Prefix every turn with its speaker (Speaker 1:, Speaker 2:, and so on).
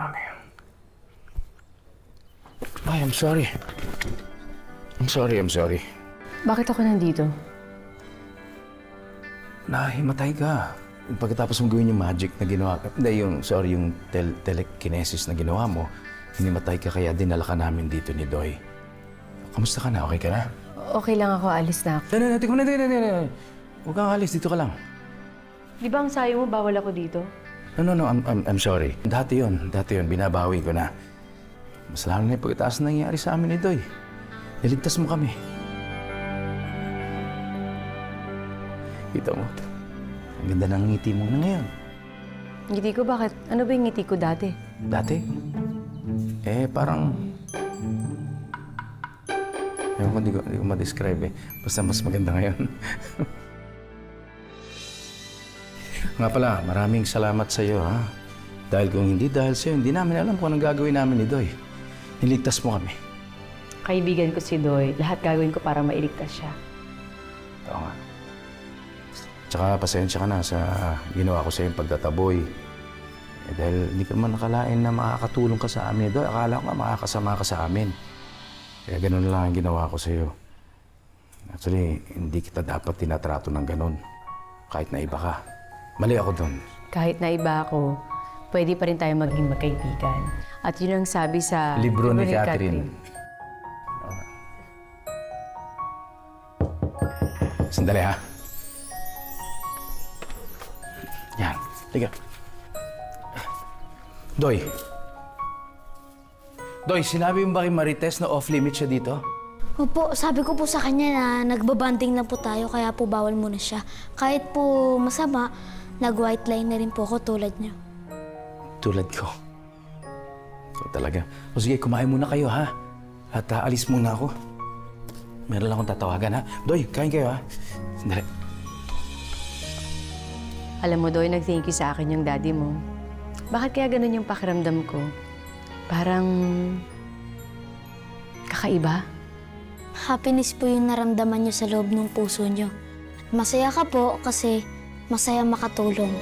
Speaker 1: Mami. Ay, I'm sorry. I'm sorry.
Speaker 2: Bakit ako nandito?
Speaker 1: Nahimatay ka. Pagkatapos mong gawin yung magic na ginawa ka, yung telekinesis na ginawa mo, hinimatay ka kaya dinala ka namin dito ni Doy. Kamusta ka na? Okay ka na?
Speaker 2: Okay lang ako, alis na ako.
Speaker 1: Huwag kang alis, dito ka lang.
Speaker 2: Di ba ang sayo mo, bawal ako dito?
Speaker 1: No, I'm sorry. Dati yun, binabawi ko na. Mas lalo na yung pagkataas na nangyari sa amin ni Doy. Niligtas mo kami. Kita mo, ang ganda ng ngiti mo na ngayon.
Speaker 2: Ngiti ko? Bakit? Ano ba yung ngiti ko dati?
Speaker 1: Dati? Parang... Ewan ko, hindi ko ma-describe eh. Basta mas maganda ngayon. Nga pala, maraming salamat sa iyo, ha? Dahil kung hindi dahil sa iyo, hindi namin alam kung anong gagawin namin ni Doy. Niligtas mo kami.
Speaker 2: Kaibigan ko si Doy. Lahat gagawin ko para mailigtas siya.
Speaker 1: Oo nga. Tsaka pasensya ka na sa ginawa ko sa iyong pagtataboy. Dahil hindi ka naman nakalain na makakatulong ka sa amin ni Doy. Akala ko nga makakasama ka sa amin. Kaya ganun lang ang ginawa ko sa iyo. Actually, hindi kita dapat tinatrato ng ganun. Kahit na iba ka. Mali ako doon.
Speaker 2: Kahit na iba ako, pwede pa rin tayo maging magkaibigan. At yun ang sabi sa...
Speaker 1: Libro ni Catherine. Sandali, ha? Yan. Tiga. Doy. Doy, sinabi mo ba kay Marites na off-limit siya dito?
Speaker 3: Opo, sabi ko po sa kanya na nagbabanding lang po tayo, kaya po bawal muna siya. Kahit po masama, nag-white line na rin po ako tulad niya.
Speaker 1: Tulad ko? So, talaga. O sige, kumain muna kayo, ha? At alis muna ako. Meron lang akong tatawagan, ha? Doy, kain kayo, ha? Sandali.
Speaker 2: Alam mo, Doy, nag-thank you sa akin yung daddy mo. Bakit kaya ganun yung pakiramdam ko? Parang... kakaiba?
Speaker 3: Happiness po yung naramdaman niyo sa loob ng puso niyo. Masaya ka po kasi masaya makatulong.